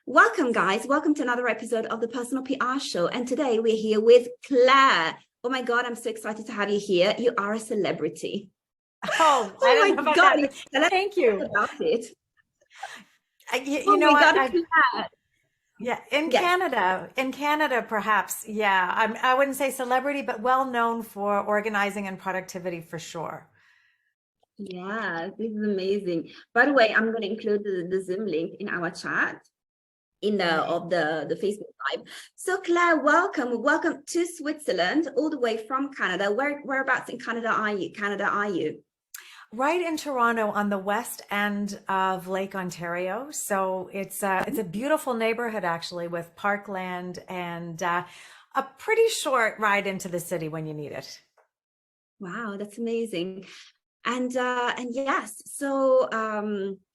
Welcome, guys. Welcome to another episode of the Personal PR Show. And today we're here with Clare. Oh my God, I'm so excited to have you here. You are a celebrity. Oh, I Oh don't know my about God. that, but Let's thank talk you. about it. You Oh know my what? God, Clare. Yeah, in Yes. Canada, perhaps. Yeah, I wouldn't say celebrity, but well known for organizing and productivity for sure. Yeah, this is amazing. By the way, I'm going to include the Zoom link in our chat in Amazing. the Facebook Live. So Clare, welcome to Switzerland, all the way from Canada. Whereabouts in Canada are you? Right in Toronto on the west end of Lake Ontario. So it's a beautiful neighborhood actually with parkland and a pretty short ride into the city when you need it. Wow, that's amazing. And yes, so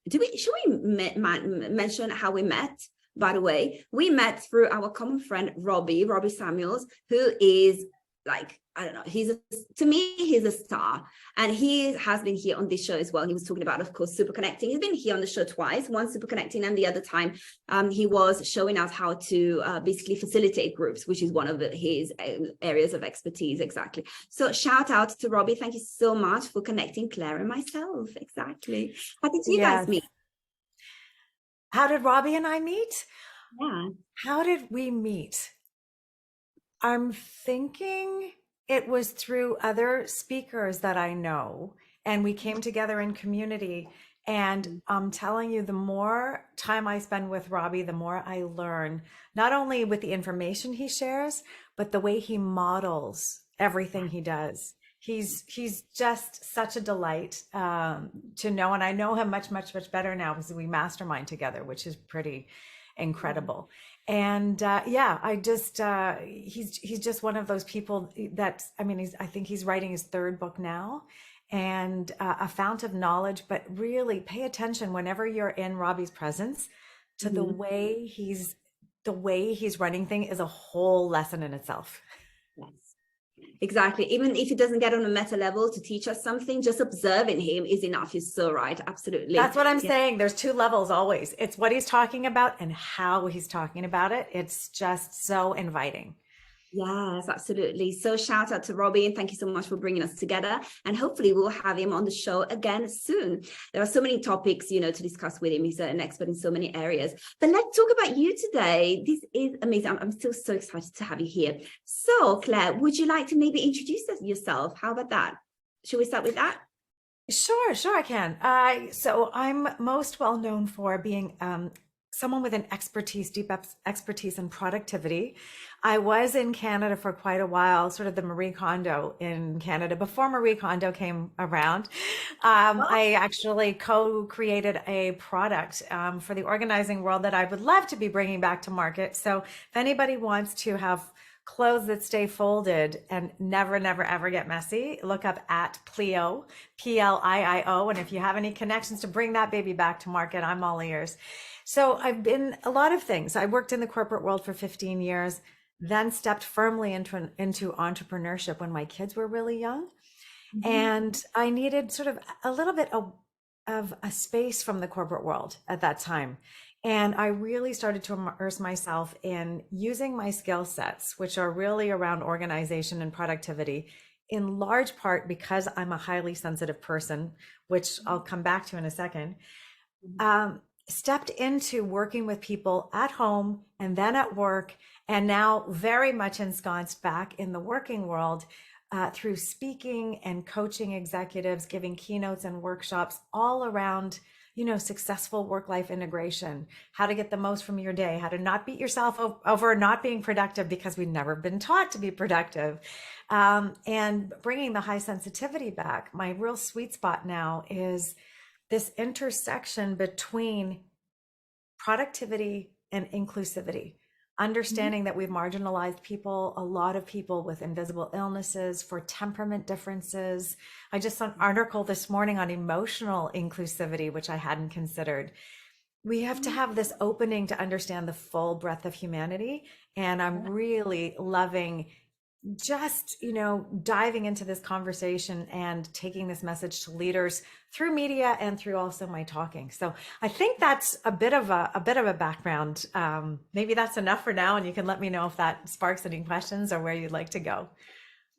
do we should we mention how we met? By the way, we met through our common friend Robbie Samuels, who is like, I don't know, to me he's a star, and he has been here on this show as well. He was talking about, of course, super connecting. He's been here on the show twice, once super connecting, and the other time he was showing us how to basically facilitate groups, which is one of his areas of expertise. Exactly. So shout out to Robbie. Thank you so much for connecting Clare and myself. Exactly. How did you guys Yes. meet? How did Robbie and I meet? Yeah. How did we meet? I'm thinking it was through other speakers that I know, and we came together in community. And I'm telling you, the more time I spend with Robbie, the more I learn, not only with the information he shares, but the way he models everything he does. He's just such a delight to know, and I know him much better now because we mastermind together, which is pretty incredible. And yeah, he's just one of those people that, I mean, I think he's writing his third book now, and a fount of knowledge. But really pay attention whenever you're in Robbie's presence to the way he's running thing is a whole lesson in itself. Yes. Exactly. Even if he doesn't get on a meta level to teach us something, just observing him is enough. You're so right. Absolutely. That's what I'm Yeah. saying. There's two levels always. It's what he's talking about and how he's talking about it. It's just so inviting. Yes, absolutely. So shout out to Robbie, and thank you so much for bringing us together. And hopefully we'll have him on the show again soon. There are so many topics, to discuss with him. He's an expert in so many areas. But let's talk about you today. This is amazing. I'm still so excited to have you here. So Clare, would you like to maybe introduce yourself? How about that? Should we start with that? Sure, I can. So I'm most well known for being someone with an deep expertise in productivity. I was in Canada for quite a while, sort of the Marie Kondo in Canada before Marie Kondo came around. I actually co-created a product for the organizing world that I would love to be bringing back to market. So if anybody wants to have clothes that stay folded and never ever get messy, look up at Plio, Pliio. And if you have any connections to bring that baby back to market, I'm all ears. So I've been a lot of things. I worked in the corporate world for 15 years, then stepped firmly into entrepreneurship when my kids were really young. Mhm. And I needed sort of a little bit of a space from the corporate world at that time. And I really started to immerse myself in using my skill sets, which are really around organization and productivity, in large part because I'm a highly sensitive person, which I'll come back to in a second. Stepped into working with people at home and then at work, and now very much ensconced back in the working world through speaking and coaching executives, giving keynotes and workshops all around successful work-life integration, how to get the most from your day, how to not beat yourself over not being productive because we've never been taught to be productive, and bringing the high sensitivity back. My real sweet spot now is this intersection between productivity and inclusivity, understanding that we've marginalized people, a lot of people with invisible illnesses, for temperament differences. I just saw an article this morning on emotional inclusivity, which I hadn't considered. We have to have this opening to understand the full breadth of humanity. And I'm really loving just, diving into this conversation and taking this message to leaders through media and through also my talking. So I think that's a bit of a background. Maybe that's enough for now, and you can let me know if that sparks any questions or where you'd like to go.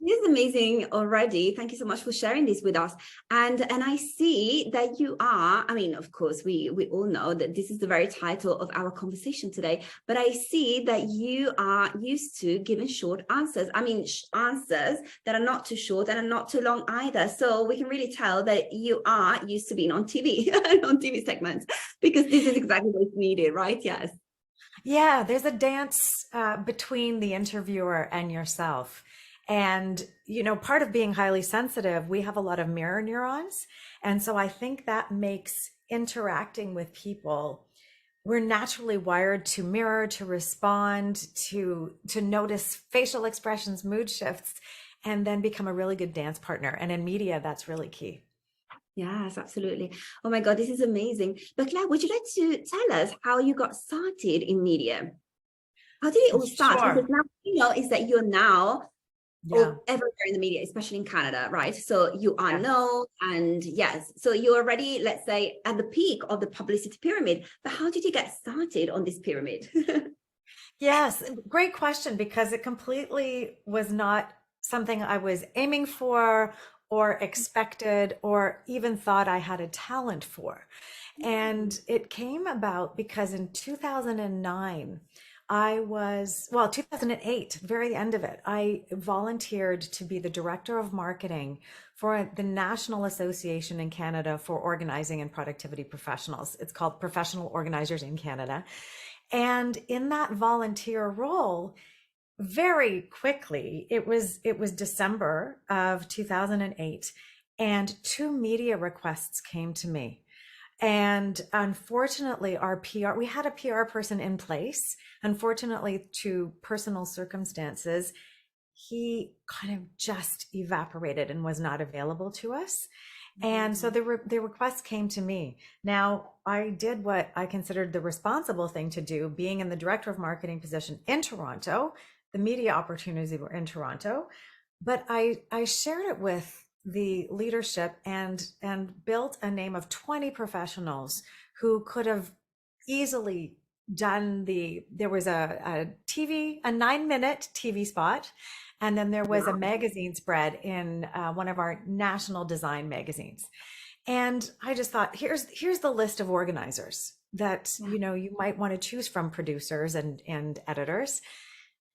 This is amazing already. Thank you so much for sharing this with us. And I see that you are, I mean, of course, we all know that this is the very title of our conversation today, but I see that you are used to giving short answers. I mean, answers that are not too short and are not too long either. So we can really tell that you are used to being on TV, on TV segments, because this is exactly what's needed, right? Yes. Yeah, there's a dance between the interviewer and yourself. And, part of being highly sensitive, we have a lot of mirror neurons. And so I think that makes interacting with people, we're naturally wired to mirror, to respond, to notice facial expressions, mood shifts, and then become a really good dance partner. And in media, that's really key. Yes, absolutely. Oh my God, this is amazing. But Claire, would you like to tell us how you got started in media? How did it all start? Because Sure. now is that you're now Yeah. everywhere in the media, especially in Canada, right? So you are Yeah. known, and yes, so you're already, let's say, at the peak of the publicity pyramid. But how did you get started on this pyramid? Yes. Great question, because it completely was not something I was aiming for or expected or even thought I had a talent for. And it came about because in 2009, 2008, very end of it, I volunteered to be the director of marketing for the National Association in Canada for Organizing and Productivity Professionals. It's called Professional Organizers in Canada. And in that volunteer role, very quickly, it was December of 2008, and two media requests came to me. And unfortunately, we had a PR person in place. Unfortunately, to personal circumstances, he kind of just evaporated and was not available to us. And so the requests came to me. Now, I did what I considered the responsible thing to do, being in the director of marketing position in Toronto. The media opportunities were in Toronto, but I shared it with the leadership and built a name of 20 professionals who could have easily done there was a 9-minute TV spot, and then there was a magazine spread in one of our national design magazines. And I just thought, here's the list of organizers that you might want to choose from, producers and editors.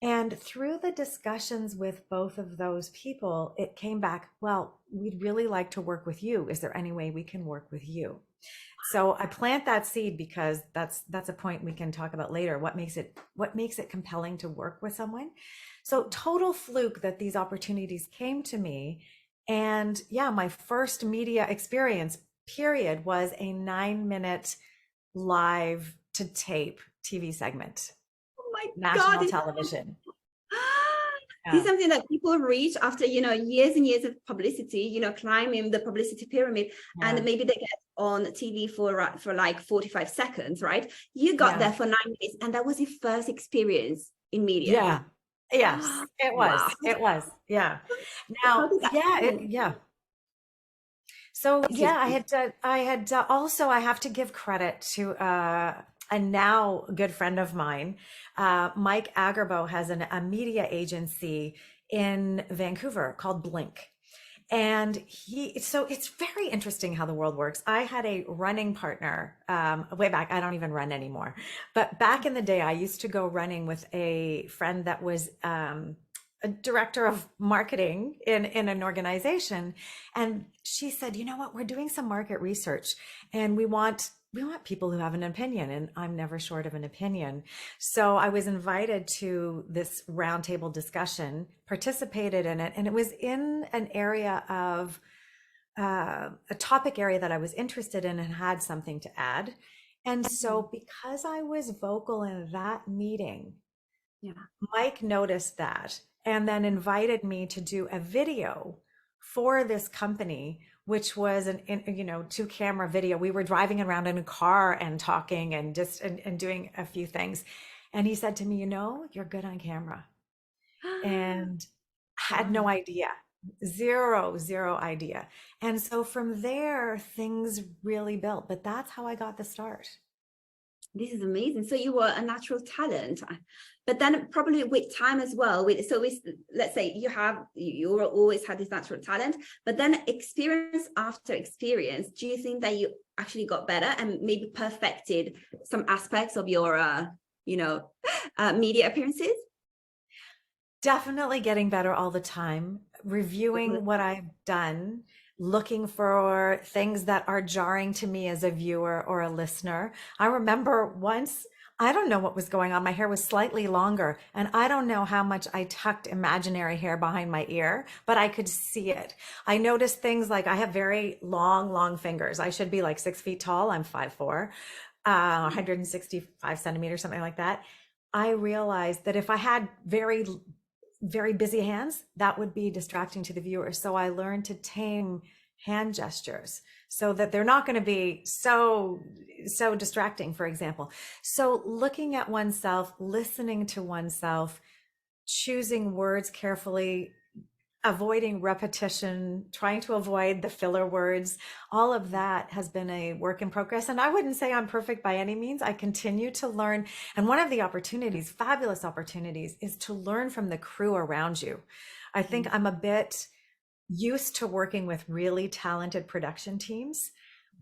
And through the discussions with both of those people, it came back, well, we'd really like to work with you. Is there any way we can work with you? So I plant that seed because that's a point we can talk about later. What makes it compelling to work with someone? So total fluke that these opportunities came to me. And yeah, my first media experience period was a 9-minute live to tape TV segment, Oh my national God. television. This is Yeah. something that people reach after, years and years of publicity, climbing the publicity pyramid, Yeah. and maybe they get on TV for like 45 seconds, right? You got Yeah. there for 9 minutes, and that was your first experience in media. Yeah. Yes, it Wow. was. It was. Yeah. How Now, did that yeah, happen? yeah. So Yes, yeah, also, I have to give credit to a now good friend of mine. Mike Agerbo has a media agency in Vancouver called Blink. And so it's very interesting how the world works. I had a running partner way back. I don't even run anymore. But back in the day, I used to go running with a friend that was a director of marketing in an organization. And she said, you know what, we're doing some market research and we want people who have an opinion, and I'm never short of an opinion. So I was invited to this roundtable discussion, participated in it, and it was in an area of a topic area that I was interested in and had something to add. And so because I was vocal in that meeting, Yeah. Mike noticed that and then invited me to do a video for this company, which was an 2-camera video. We were driving around in a car and talking and just and doing a few things. And he said to me, you're good on camera. And had no idea. Zero idea. And so from there, things really built. But that's how I got the start. This is amazing. So you were a natural talent, but then probably with time as well. Let's say you always had this natural talent, but then experience after experience, do you think that you actually got better and maybe perfected some aspects of your, media appearances? Definitely getting better all the time, reviewing what I've done, looking for things that are jarring to me as a viewer or a listener. I remember once, I don't know what was going on. My hair was slightly longer, and I don't know how much I tucked imaginary hair behind my ear, but I could see it. I noticed things like I have very long fingers. I should be like 6 feet tall. I'm 5'4", 165 centimeters, something like that. I realized that if I had very busy hands, that would be distracting to the viewer. So I learned to tame hand gestures so that they're not going to be so distracting, for example. So looking at oneself, listening to oneself, choosing words carefully, avoiding repetition, trying to avoid the filler words, all of that has been a work in progress. And I wouldn't say I'm perfect by any means. I continue to learn. And one of the opportunities, fabulous opportunities, is to learn from the crew around you. I think I'm a bit used to working with really talented production teams,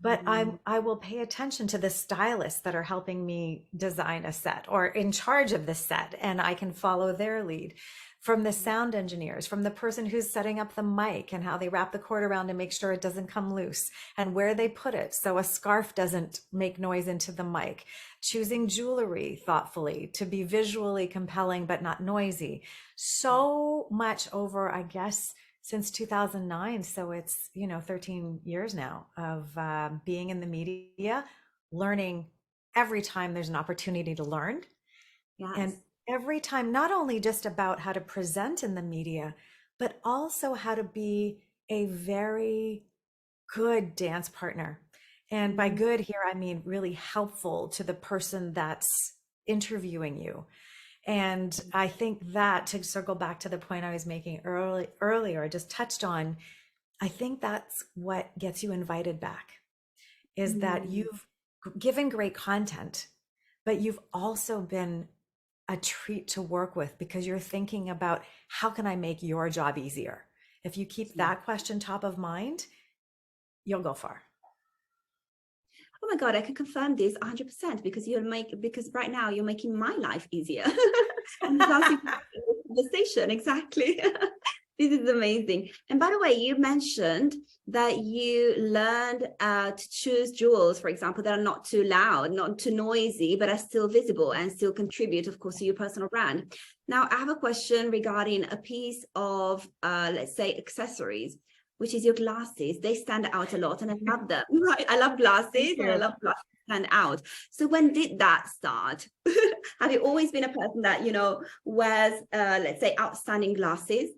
but I will pay attention to the stylists that are helping me design a set or in charge of the set, and I can follow their lead. From the sound engineers, from the person who's setting up the mic and how they wrap the cord around to make sure it doesn't come loose and where they put it so a scarf doesn't make noise into the mic. Choosing jewelry thoughtfully to be visually compelling but not noisy. So much over, I guess, since 2009. So it's, 13 years now of being in the media, learning every time there's an opportunity to learn. Yes. And every time, not only just about how to present in the media, but also how to be a very good dance partner. And by good here, I mean really helpful to the person that's interviewing you. And I think that, to circle back to the point I was making earlier, I just touched on, I think that's what gets you invited back, is that you've given great content, but you've also been a treat to work with because you're thinking about how can I make your job easier? If you keep that question top of mind, you'll go far. Oh my God, I can confirm this 100% because right now you're making my life easier. Conversation, exactly. This is amazing. And by the way, you mentioned that you learned to choose jewels, for example, that are not too loud, not too noisy, but are still visible and still contribute, of course, to your personal brand. Now, I have a question regarding a piece of, let's say, accessories, which is your glasses. They stand out a lot and I love them, right? I love glasses and I love glasses stand out. So when did that start? Have you always been a person that, wears, let's say, outstanding glasses?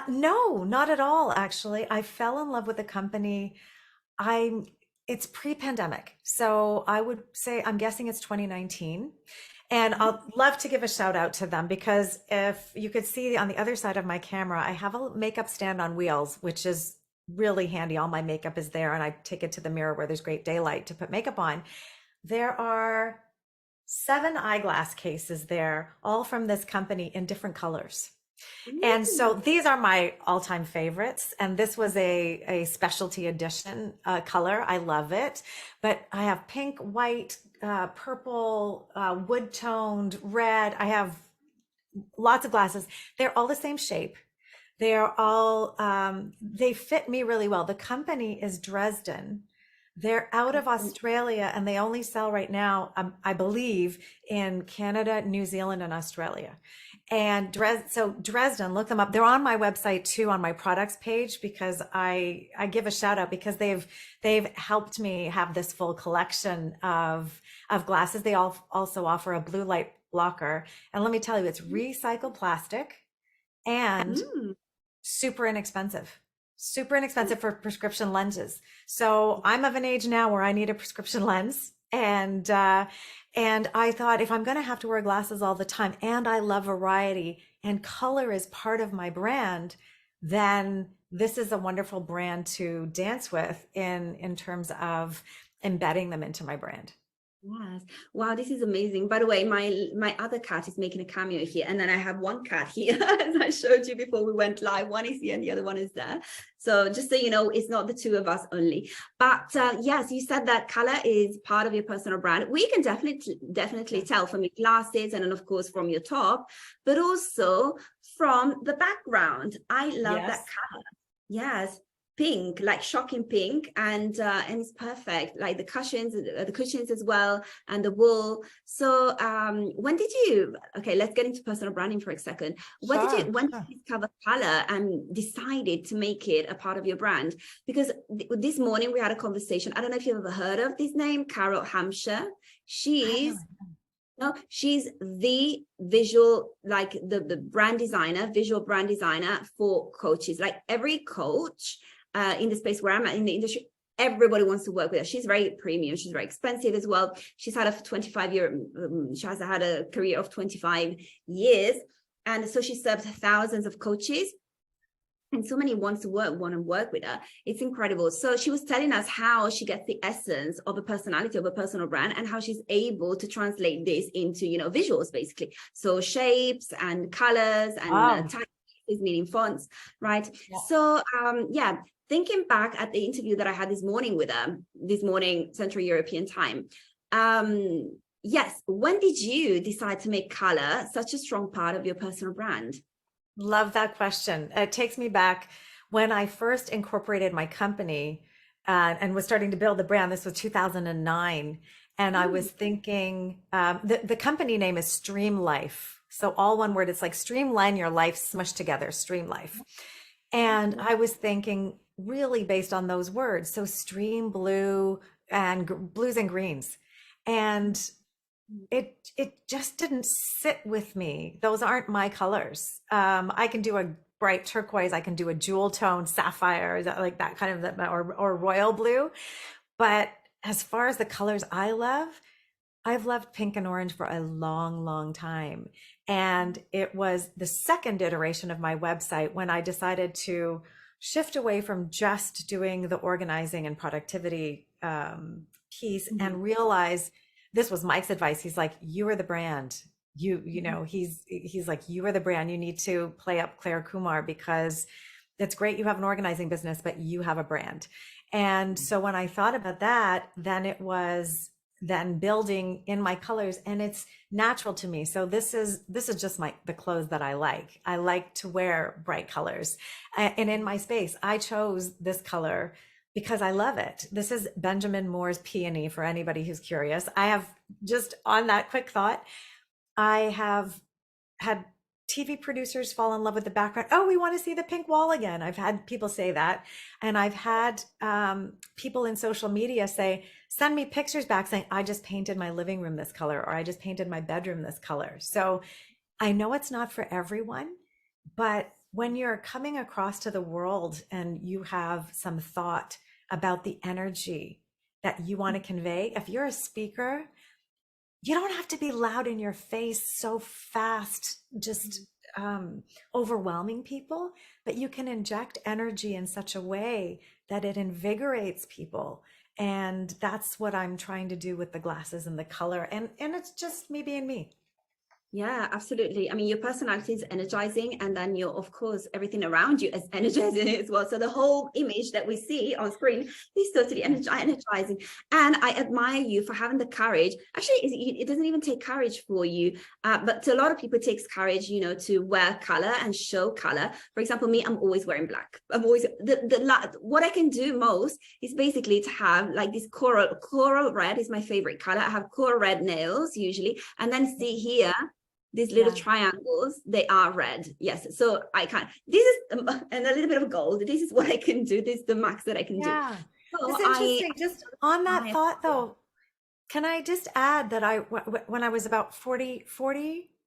No, not at all, actually. I fell in love with the company. It's pre-pandemic. So I would say, I'm guessing it's 2019. And I'll love to give a shout out to them because if you could see on the other side of my camera, I have a makeup stand on wheels, which is really handy. All my makeup is there and I take it to the mirror where there's great daylight to put makeup on. There are 7 eyeglass cases there, all from this company in different colors. And so these are my all-time favorites. And this was a specialty edition color. I love it. But I have pink, white, purple, wood-toned, red. I have lots of glasses. They're all the same shape. They're all, they fit me really well. The company is Dresden. They're out of Australia and they only sell right now, I believe, in Canada, New Zealand, and Australia. And Dresden, look them up. They're on my website too, on my products page, because I give a shout out because they've helped me have this full collection of glasses. They also offer a blue light blocker. And let me tell you, it's recycled plastic and super inexpensive for prescription lenses. So I'm of an age now where I need a prescription lens. And I thought, if I'm going to have to wear glasses all the time, and I love variety and color is part of my brand, then this is a wonderful brand to dance with in terms of embedding them into my brand. Yes. Wow, this is amazing. By the way, my other cat is making a cameo here, and then I have one cat here, as I showed you before we went live. One is here and the other one is there. So just so you know, it's not the two of us only. But yes, you said that color is part of your personal brand. We can definitely tell from your glasses, and then of course from your top, but also from the background. I love that color. Yes. Pink, like shocking pink, and it's perfect, like the cushions as well, and the wool. So when did you, okay, let's get into personal branding for a second. When did you discover color and decided to make it a part of your brand? Because this morning we had a conversation. I don't know if you've ever heard of this name, Carol Hampshire. She's the visual, like the brand designer, visual brand designer for coaches. Like every coach in the space where I'm at in the industry, everybody wants to work with her. She's very premium. She's very expensive as well. She's had she has had a career of 25 years. And so she serves thousands of coaches. And so many want to work with her. It's incredible. So she was telling us how she gets the essence of a personality, of a personal brand, and how she's able to translate this into, visuals, basically. So shapes and colors and types, meaning fonts, right? Yeah. So, thinking back at the interview that I had this morning with her, this morning, Central European time. Yes. When did you decide to make color such a strong part of your personal brand? Love that question. It takes me back when I first incorporated my company and was starting to build the brand. This was 2009. And I was thinking, the company name is Stream Life. So all one word, it's like streamline your life smushed together, Stream Life. And I was thinking really based on those words. So stream blue and blues and greens. And it just didn't sit with me. Those aren't my colors. I can do a bright turquoise. I can do a jewel tone sapphire, like that kind of, or royal blue. But as far as the colors I love, I've loved pink and orange for a long, long time. And it was the second iteration of my website when I decided to shift away from just doing the organizing and productivity piece and realize this was Mike's advice. He's like, you are the brand. He's like, you are the brand. You need to play up Clare Kumar because it's great you have an organizing business, but you have a brand. And so when I thought about that, then it was then building in my colors, and it's natural to me. So this is just the clothes that I like. I like to wear bright colors. And in my space, I chose this color because I love it. This is Benjamin Moore's Peony for anybody who's curious. I have, just on that quick thought, I have had TV producers fall in love with the background. Oh, we want to see the pink wall again. I've had people say that. And I've had people in social media say, send me pictures back saying, I just painted my living room this color, or I just painted my bedroom this color. So I know it's not for everyone, but when you're coming across to the world and you have some thought about the energy that you want to convey, if you're a speaker, you don't have to be loud in your face so fast, just overwhelming people, but you can inject energy in such a way that it invigorates people. And that's what I'm trying to do with the glasses and the color. And it's just me being me. Yeah, absolutely. I mean, your personality is energizing, and then of course, everything around you is energizing as well. So the whole image that we see on screen is totally energizing. And I admire you for having the courage. Actually, it doesn't even take courage for you, but to a lot of people, it takes courage, to wear color and show color. For example, me, I'm always wearing black. I'm always what I can do most is basically to have like this coral red is my favorite color. I have coral red nails usually, and then see here. These little triangles, they are red. Yes. So I can't, this is, and a little bit of gold. This is what I can do. This is the max that I can do. So it's interesting. Just on that thought though, can I just add that when I was about 40,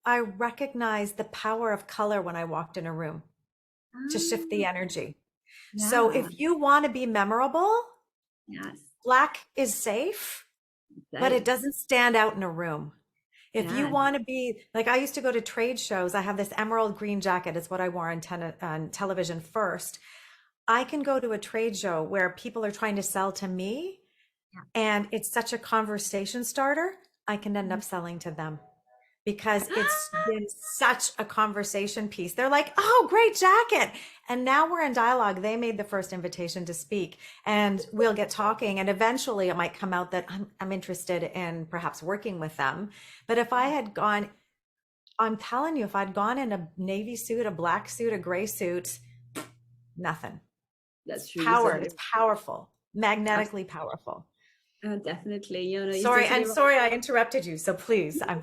I recognized the power of color when I walked in a room to shift the energy. Yeah. So if you want to be memorable, black is safe, but it doesn't stand out in a room. If you Yeah. want to be like, I used to go to trade shows. I have this emerald green jacket. It's what I wore on television first. I can go to a trade show where people are trying to sell to me, Yeah. and it's such a conversation starter. I can end up selling to them because it's been such a conversation piece. They're like, "Oh, great jacket." And now we're in dialogue. They made the first invitation to speak, and we'll get talking, and eventually it might come out that I'm interested in perhaps working with them. But if I had gone, I'm telling you, if I'd gone in a navy suit, a black suit, a gray suit, nothing. That's It's true. So powered, it's powerful, magnetically powerful. definitely, you're Sorry, totally and right. sorry I interrupted you. So please, I'm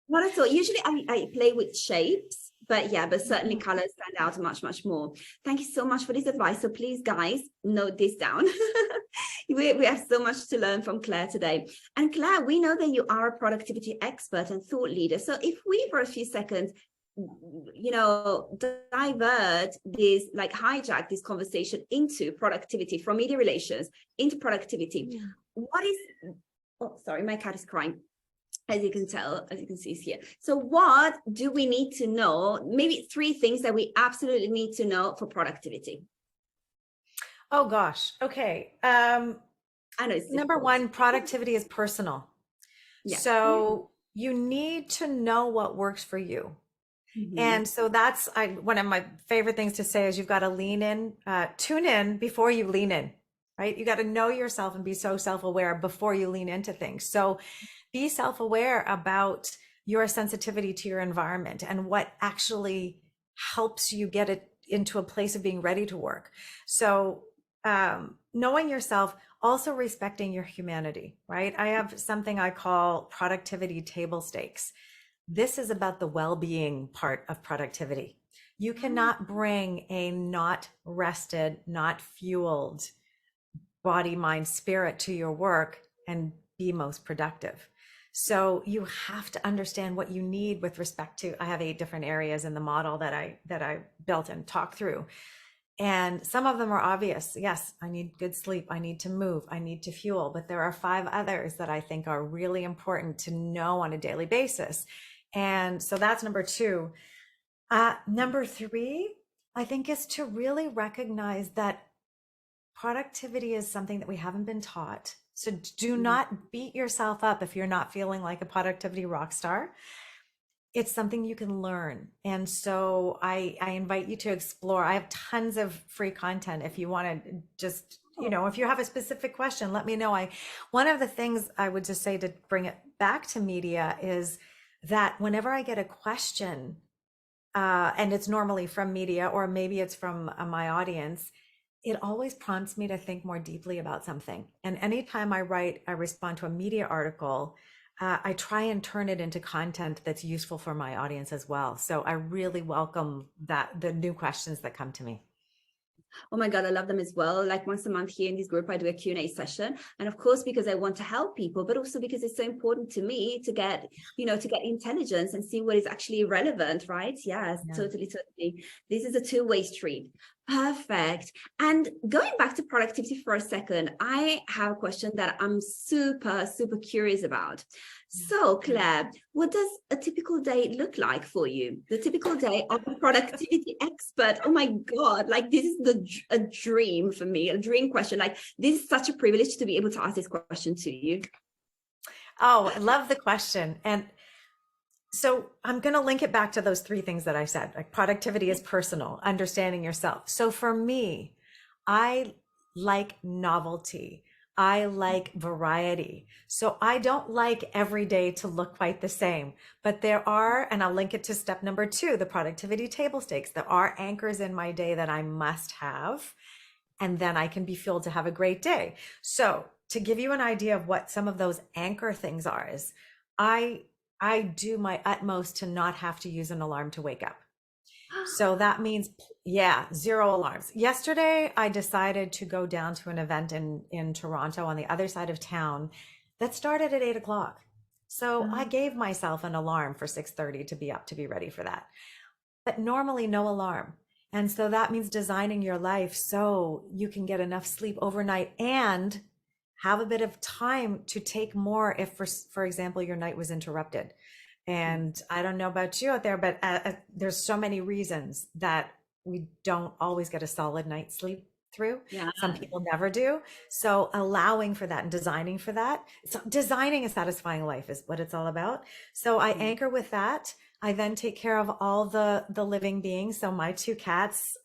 Not at all. Usually I play with shapes, but yeah, but certainly colors stand out much, much more. Thank you so much for this advice. So please, guys, note this down. We have so much to learn from Clare today. And Clare, we know that you are a productivity expert and thought leader. So if we, for a few seconds, divert this, like hijack this conversation into productivity, from media relations into productivity, what is, oh, sorry, my cat is crying. As you can tell, as you can see, is here. So what do we need to know? Maybe 3 things that we absolutely need to know for productivity. Oh gosh. Okay. I know it's Number difficult. 1, productivity is personal. Yeah. So you need to know what works for you. And so that's one of my favorite things to say is you've got to lean in, tune in before you lean in, right? You got to know yourself and be so self-aware before you lean into things. So be self-aware about your sensitivity to your environment and what actually helps you get it into a place of being ready to work. So knowing yourself, also respecting your humanity, right? I have something I call productivity table stakes. This is about the well-being part of productivity. You cannot bring a not rested, not fueled body, mind, spirit to your work and be most productive. So you have to understand what you need with respect to, I have 8 different areas in the model that I built and talked through. And some of them are obvious. Yes, I need good sleep. I need to move. I need to fuel. But there are 5 others that I think are really important to know on a daily basis. And so that's number 2. Number 3, I think, is to really recognize that productivity is something that we haven't been taught. So do not beat yourself up if you're not feeling like a productivity rock star. It's something you can learn. And so I invite you to explore. I have tons of free content. If you want to just, if you have a specific question, let me know. One of the things I would just say to bring it back to media is that whenever I get a question, and it's normally from media or maybe it's from my audience, it always prompts me to think more deeply about something. And anytime I respond to a media article, I try and turn it into content that's useful for my audience as well. So I really welcome the new questions that come to me. Oh my God, I love them as well. Like once a month here in this group, I do a Q&A session. And of course, because I want to help people, but also because it's so important to me to get, to get intelligence and see what is actually relevant, right? Yes, yeah. Totally. This is a 2-way street. Perfect. And going back to productivity for a second, I have a question that I'm super, super curious about. So Clare, what does a typical day look like for you? The typical day of a productivity expert. Oh my God, like this is a dream for me, a dream question. Like this is such a privilege to be able to ask this question to you. Oh, I love the question. And so I'm going to link it back to those 3 things that I said. Like productivity is personal, understanding yourself. So for me, I like novelty. I like variety. So I don't like every day to look quite the same, but there are, and I'll link it to step number 2, the productivity table stakes. There are anchors in my day that I must have, and then I can be fueled to have a great day. So to give you an idea of what some of those anchor things are is I do my utmost to not have to use an alarm to wake up. So that means, 0 alarms. Yesterday, I decided to go down to an event in Toronto on the other side of town that started at 8 o'clock. So I gave myself an alarm for 6:30 to be up to be ready for that. But normally no alarm. And so that means designing your life so you can get enough sleep overnight and have a bit of time to take more if, for example, your night was interrupted. And I don't know about you out there, but there's so many reasons that we don't always get a solid night's sleep through. Yeah. Some people never do. So allowing for that and designing for that. So designing a satisfying life is what it's all about. So I anchor with that. I then take care of all the living beings. So my two cats,